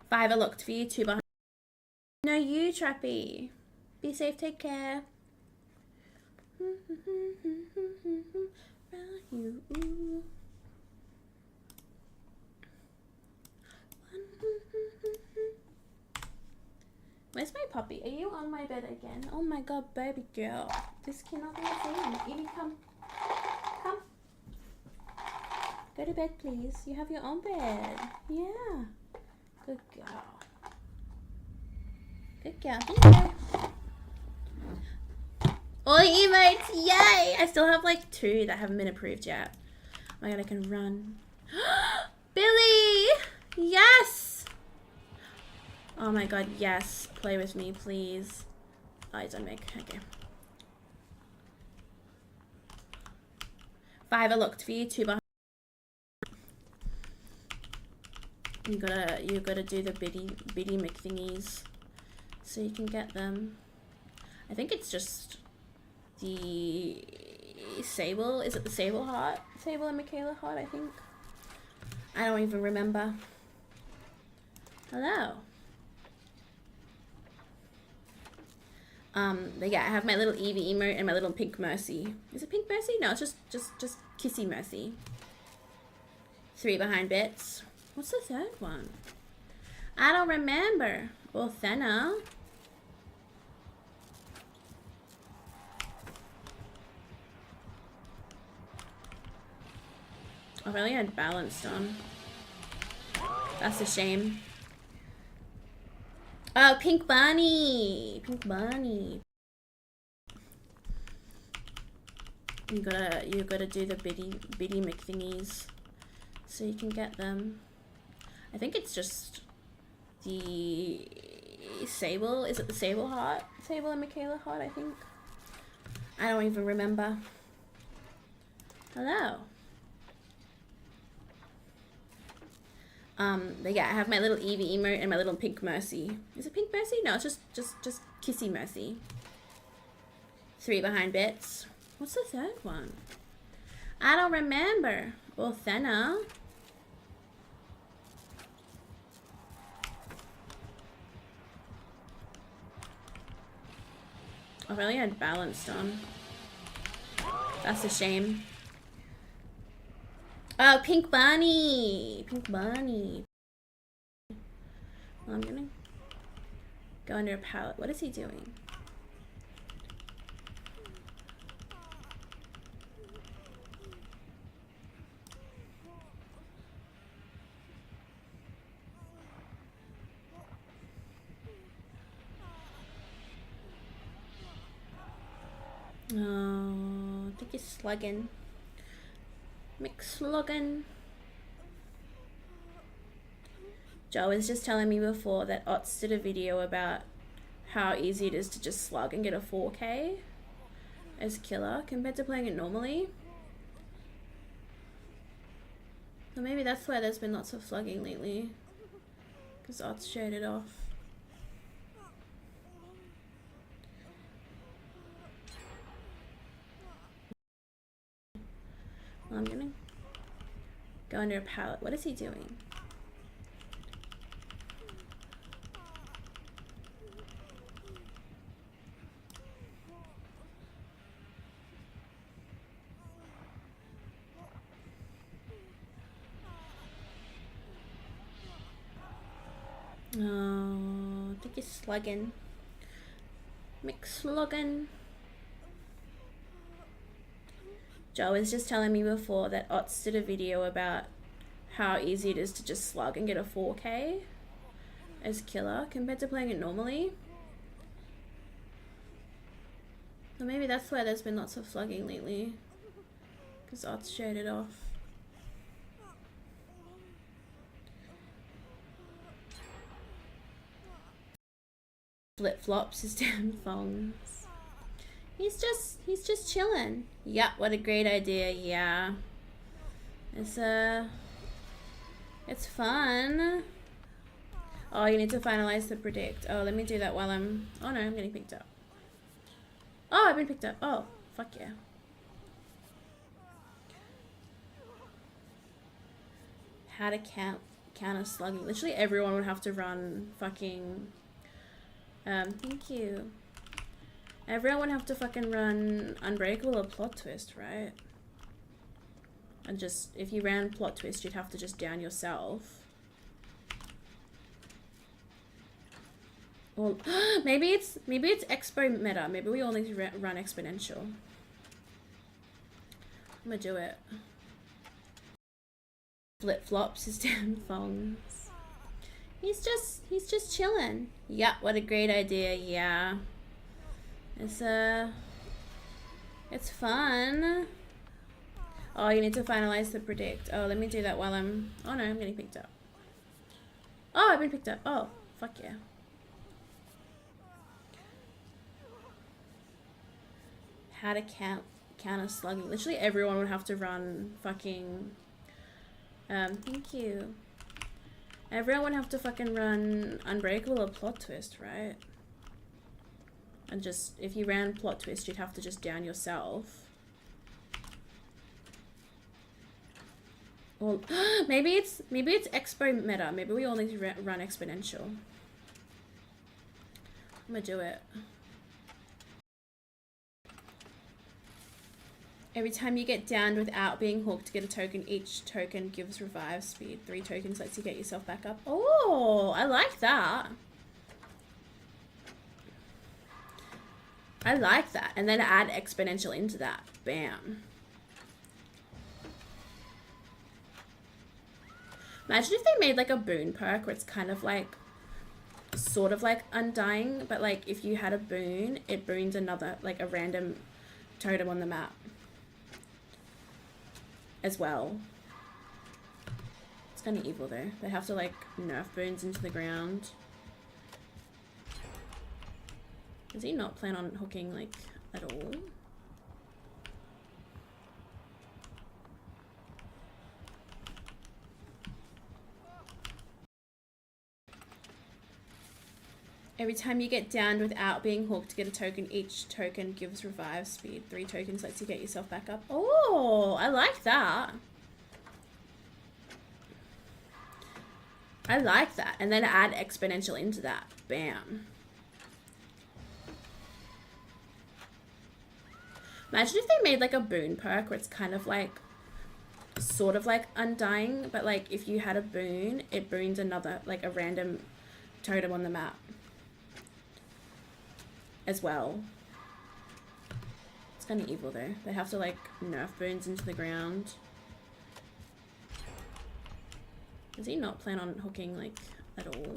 5, I looked for you. 2 behind. No, you, Trappy. Be safe, take care. Where's my puppy? Are you on my bed again? Oh my god, baby girl. This cannot be a thing. Evie, come. Come. Go to bed, please. You have your own bed. Yeah. Good girl. Good girl. Hello. All the emotes, yay! I still have like 2 that haven't been approved yet. Oh my god, I can run. Billy! Yes! Oh my god, yes. Play with me, please. Oh, he's on Meg. Okay. 5, I looked for you. 2 behind. You gotta do the bitty McThingies so you can get them. I think it's just the Sable. Is it the Sable heart? Sable and Michaela heart, I think. I don't even remember. Hello. But yeah, I have my little Evie emote and my little pink Mercy. Is it pink Mercy? No, it's just kissy Mercy. 3 behind bits. What's the 3rd one? I don't remember. Well, Thena. I really had balanced on. That's a shame. Oh, Pink Bunny. Pink Bunny. You gotta do the bitty McThingies so you can get them. I think it's just the Sable. Is it the Sable heart? Sable and Michaela heart, I think. I don't even remember. Hello. But yeah, I have my little Evie emote and my little pink Mercy. Is it pink Mercy? No, it's just kissy Mercy. 3 behind bits. What's the 3rd one? I don't remember. Well, Thena. I really had balanced on. That's a shame. Oh, Pink Bunny. Pink Bunny. Well, I'm gonna go under a palette. What is he doing? Oh, I think he's slugging. McSluggin. Joe was just telling me before that Ots did a video about how easy it is to just slug and get a 4K as killer compared to playing it normally. So maybe that's why there's been lots of slugging lately, because Ots showed it off. Well, I'm gonna go under a palette. What is he doing? Oh, I think he's slugging. McSluggin. Joe was just telling me before that Ots did a video about how easy it is to just slug and get a 4K as killer compared to playing it normally. So maybe that's why there's been lots of slugging lately, because Ots showed it off. Flip-flops his damn thongs. He's just chilling. Yeah, what a great idea. Yeah. It's fun. Oh, you need to finalize the predict. Oh, let me do that while I'm... Oh no, I'm getting picked up. Oh, I've been picked up. Oh, fuck yeah. How to count counter slugging. Literally everyone would have to run fucking... thank you. Everyone would have to fucking run Unbreakable or Plot Twist, right? And just, if you ran Plot Twist, you'd have to just down yourself. Or maybe it's Expo meta. Maybe we all need to run Exponential. I'm gonna do it. Flip flops his damn thongs. He's just chilling. Yeah, what a great idea. Yeah. It's fun. Oh, you need to finalize the predict. Oh, let me do that while I'm... Oh no, I'm getting picked up. Oh, I've been picked up. Oh, fuck yeah. How to counter slugging. Literally everyone would have to run fucking... thank you. Everyone would have to fucking run Unbreakable or Plot Twist, right? And just, if you ran Plot Twist, you'd have to just down yourself. Or maybe it's Expo meta. Maybe we all need to run Exponential. I'm gonna do it. Every time you get downed without being hooked, get a token. Each token gives revive speed. 3 tokens lets you get yourself back up. Oh, I like that. I like that. And then add exponential into that. Bam. Imagine if they made like a boon perk where it's kind of like, sort of like Undying, but like if you had a boon, it boons another, like a random totem on the map as well. It's kind of evil though. They have to like nerf boons into the ground. Does he not plan on hooking like at all? Every time you get downed without being hooked, get a token. Each token gives revive speed. 3 tokens lets you get yourself back up. Oh, I like that. I like that. And then add exponential into that. Bam. Imagine if they made like a boon perk where it's kind of like, sort of like Undying, but like if you had a boon, it boons another, like a random totem on the map as well. It's kind of evil though. They have to like nerf boons into the ground. Does he not plan on hooking like at all?